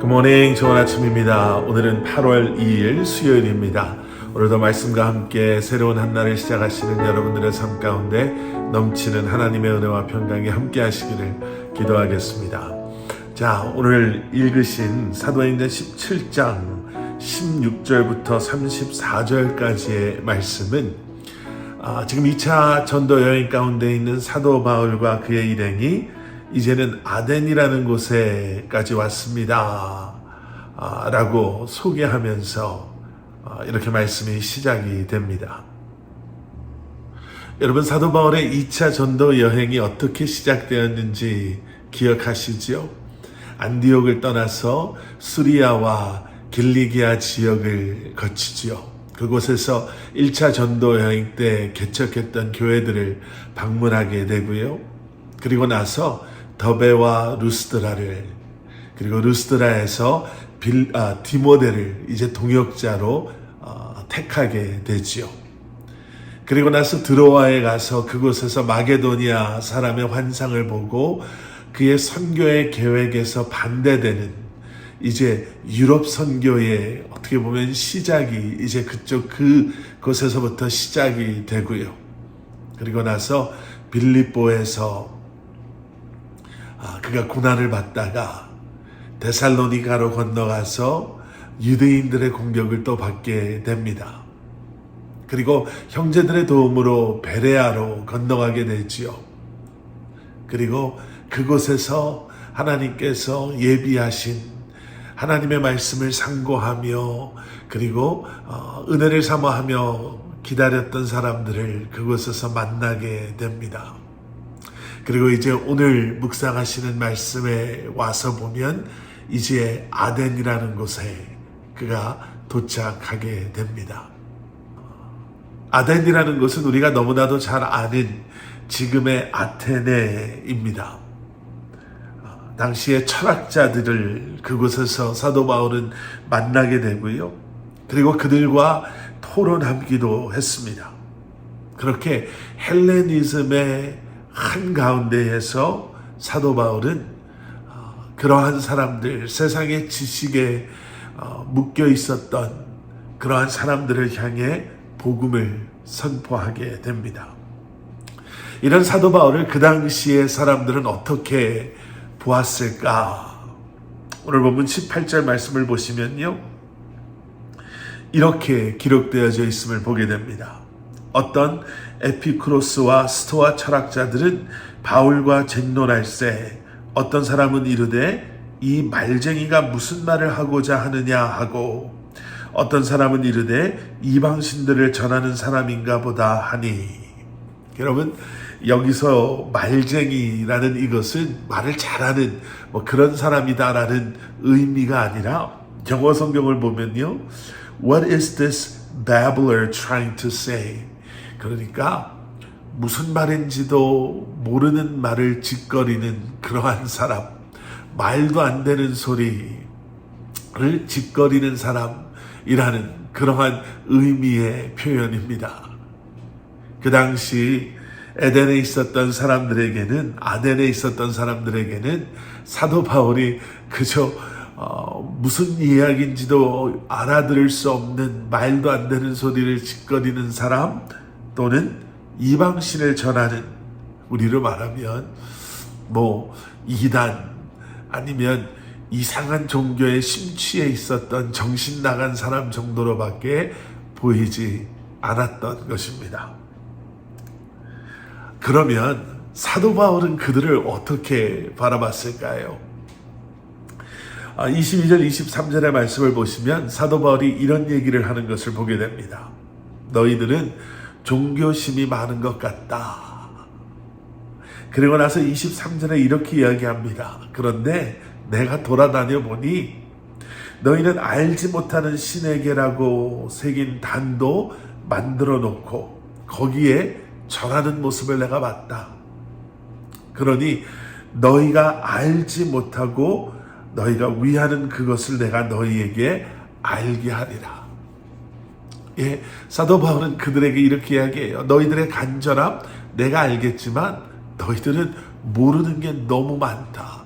굿모닝, 좋은 아침입니다. 오늘은 8월 2일 수요일입니다. 오늘도 말씀과 함께 새로운 한 날을 시작하시는 여러분들의 삶 가운데 넘치는 하나님의 은혜와 평강이 함께 하시기를 기도하겠습니다. 자, 오늘 읽으신 사도행전 17장 16절부터 34절까지의 말씀은 지금 2차 전도 여행 가운데 있는 사도 바울과 그의 일행이 이제는 아덴이라는 곳에까지 왔습니다 라고 소개하면서 이렇게 말씀이 시작이 됩니다. 여러분, 사도 바울의 2차 전도 여행이 어떻게 시작되었는지 기억하시죠? 안디옥을 떠나서 수리아와 길리기아 지역을 거치지요. 그곳에서 1차 전도 여행 때 개척했던 교회들을 방문하게 되고요. 그리고 나서 더베와 루스드라를, 그리고 루스드라에서 디모데를 이제 동역자로 택하게 되지요. 그리고 나서 드로아에 가서 그곳에서 마게도니아 사람의 환상을 보고 그의 선교의 계획에서 반대되는 이제 유럽 선교의 어떻게 보면 시작이 이제 그곳에서부터 시작이 되고요. 그리고 나서 빌립보에서 그가 고난을 받다가 데살로니가로 건너가서 유대인들의 공격을 또 받게 됩니다. 그리고 형제들의 도움으로 베레아로 건너가게 되지요. 그리고 그곳에서 하나님께서 예비하신 하나님의 말씀을 상고하며 그리고 은혜를 사모하며 기다렸던 사람들을 그곳에서 만나게 됩니다. 그리고 이제 오늘 묵상하시는 말씀에 와서 보면 이제 아덴이라는 곳에 그가 도착하게 됩니다. 아덴이라는 곳은 우리가 너무나도 잘 아는 지금의 아테네입니다. 당시의 철학자들을 그곳에서 사도 바울은 만나게 되고요. 그리고 그들과 토론하기도 했습니다. 그렇게 헬레니즘의 한가운데에서 사도 바울은 그러한 사람들, 세상의 지식에 묶여 있었던 그러한 사람들을 향해 복음을 선포하게 됩니다. 이런 사도 바울을 그 당시의 사람들은 어떻게 보았을까? 오늘 본문 18절 말씀을 보시면요, 이렇게 기록되어져 있음을 보게 됩니다. 어떤 에피쿠로스와 스토아 철학자들은 바울과 쟁론할세 어떤 사람은 이르되 이 말쟁이가 무슨 말을 하고자 하느냐 하고 어떤 사람은 이르되 이방신들을 전하는 사람인가 보다 하니. 여러분, 여기서 말쟁이라는 이것은 말을 잘하는 그런 사람이다라는 의미가 아니라 영어 성경을 보면요, What is this babbler trying to say? 그러니까 무슨 말인지도 모르는 말을 짓거리는 그러한 사람, 말도 안 되는 소리를 짓거리는 사람이라는 그러한 의미의 표현입니다. 그 당시 에덴에 있었던 사람들에게는, 아덴에 있었던 사람들에게는 사도 바울이 그저 무슨 이야기인지도 알아들을 수 없는 말도 안 되는 소리를 짓거리는 사람, 또는 이방신을 전하는, 우리로 말하면 이단 아니면 이상한 종교에 심취해 있었던 정신 나간 사람 정도로밖에 보이지 않았던 것입니다. 그러면 사도 바울은 그들을 어떻게 바라봤을까요? 22절 23절의 말씀을 보시면 사도 바울이 이런 얘기를 하는 것을 보게 됩니다. 너희들은 종교심이 많은 것 같다. 그리고 나서 23절에 이렇게 이야기합니다. 그런데 내가 돌아다녀 보니 너희는 알지 못하는 신에게라고 새긴 단도 만들어 놓고 거기에 절하는 모습을 내가 봤다. 그러니 너희가 알지 못하고 너희가 위하는 그것을 내가 너희에게 알게 하리라. 사도 바울은 그들에게 이렇게 이야기해요. 너희들의 간절함 내가 알겠지만 너희들은 모르는 게 너무 많다.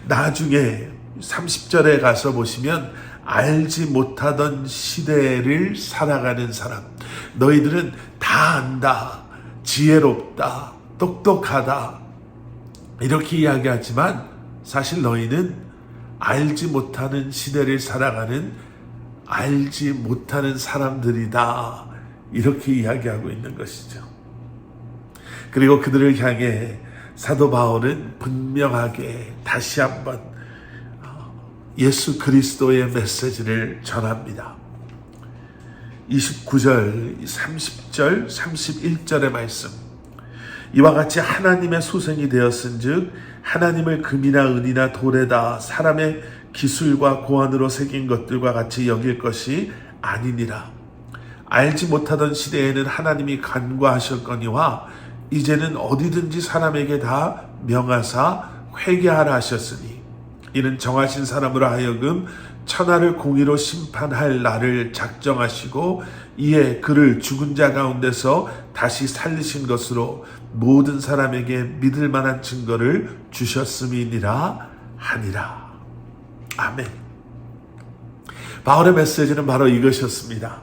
나중에 30절에 가서 보시면 알지 못하던 시대를 살아가는 사람, 너희들은 다 안다, 지혜롭다, 똑똑하다 이렇게 이야기하지만 사실 너희는 알지 못하는 시대를 살아가는 알지 못하는 사람들이다 이렇게 이야기하고 있는 것이죠. 그리고 그들을 향해 사도 바울은 분명하게 다시 한번 예수 그리스도의 메시지를 전합니다. 29절, 30절, 31절의 말씀, 이와 같이 하나님의 소생이 되었은즉 하나님을 금이나 은이나 돌에다 사람의 기술과 고안으로 새긴 것들과 같이 여길 것이 아니니라. 알지 못하던 시대에는 하나님이 간과하셨거니와 이제는 어디든지 사람에게 다 명하사 회개하라 하셨으니 이는 정하신 사람으로 하여금 천하를 공의로 심판할 날을 작정하시고 이에 그를 죽은 자 가운데서 다시 살리신 것으로 모든 사람에게 믿을 만한 증거를 주셨음이니라 하니라. 아멘. 바울의 메시지는 바로 이것이었습니다.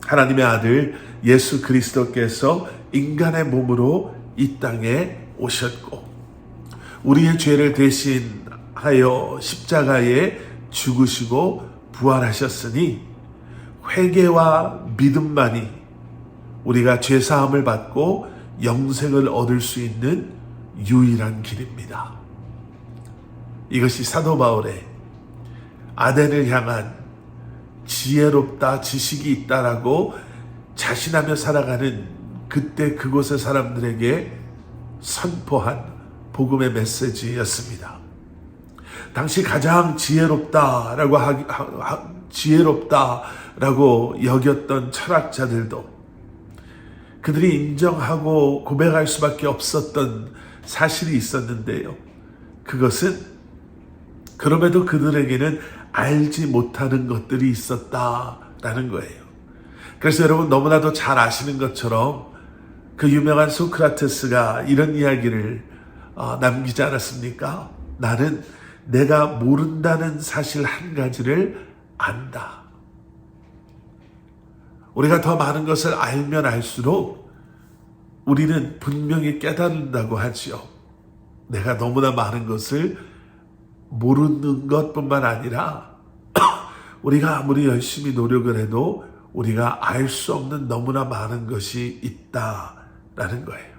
하나님의 아들 예수 그리스도께서 인간의 몸으로 이 땅에 오셨고 우리의 죄를 대신하여 십자가에 죽으시고 부활하셨으니 회개와 믿음만이 우리가 죄사함을 받고 영생을 얻을 수 있는 유일한 길입니다. 이것이 사도 바울의 아덴을 향한 지혜롭다, 지식이 있다라고 자신하며 살아가는 그때 그곳의 사람들에게 선포한 복음의 메시지였습니다. 당시 가장 지혜롭다라고 여겼던 철학자들도 그들이 인정하고 고백할 수밖에 없었던 사실이 있었는데요. 그것은 그럼에도 그들에게는 알지 못하는 것들이 있었다라는 거예요. 그래서 여러분 너무나도 잘 아시는 것처럼 그 유명한 소크라테스가 이런 이야기를 남기지 않았습니까? 나는 내가 모른다는 사실 한 가지를 안다. 우리가 더 많은 것을 알면 알수록 우리는 분명히 깨닫는다고 하지요. 내가 너무나 많은 것을 모르는 것뿐만 아니라 우리가 아무리 열심히 노력을 해도 우리가 알 수 없는 너무나 많은 것이 있다라는 거예요.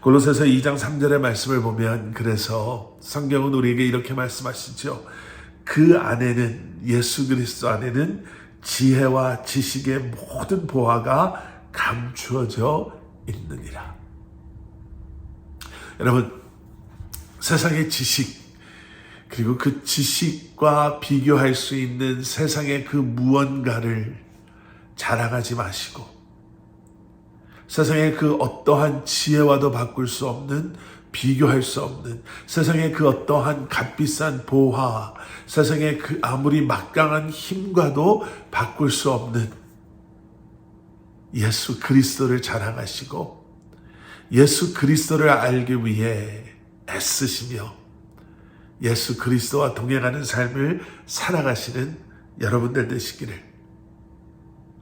골로새서 2장 3절의 말씀을 보면 그래서 성경은 우리에게 이렇게 말씀하시죠. 그 안에는 예수 그리스도 안에는 지혜와 지식의 모든 보화가 감추어져 있느니라. 여러분 세상의 지식 그리고 그 지식과 비교할 수 있는 세상의 그 무언가를 자랑하지 마시고 세상의 그 어떠한 지혜와도 바꿀 수 없는 비교할 수 없는 세상의 그 어떠한 값비싼 보화 세상의 그 아무리 막강한 힘과도 바꿀 수 없는 예수 그리스도를 자랑하시고 예수 그리스도를 알기 위해 애쓰시며 예수 그리스도와 동행하는 삶을 살아가시는 여러분들 되시기를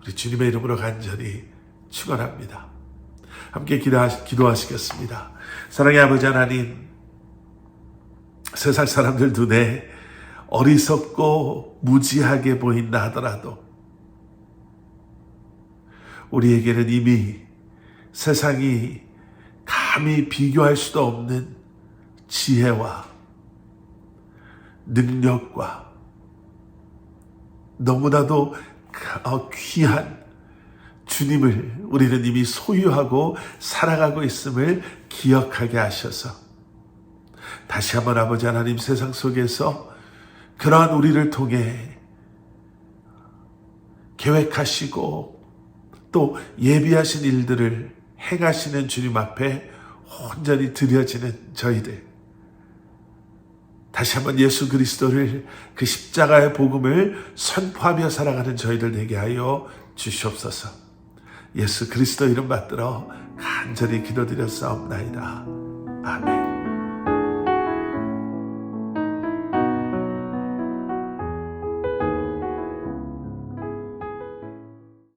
우리 주님의 이름으로 간절히 축원합니다. 함께 기도하시겠습니다. 사랑의 아버지 하나님, 세상 사람들 눈에 어리석고 무지하게 보인다 하더라도 우리에게는 이미 세상이 감히 비교할 수도 없는 지혜와 능력과 너무나도 귀한 주님을 우리는 이미 소유하고 살아가고 있음을 기억하게 하셔서 다시 한번 아버지 하나님 세상 속에서 그러한 우리를 통해 계획하시고 또 예비하신 일들을 행하시는 주님 앞에 온전히 드려지는 저희들 다시 한번 예수 그리스도를 그 십자가의 복음을 선포하며 살아가는 저희들 되게 하여 주시옵소서. 예수 그리스도 이름 받들어 간절히 기도드렸사옵나이다. 아멘.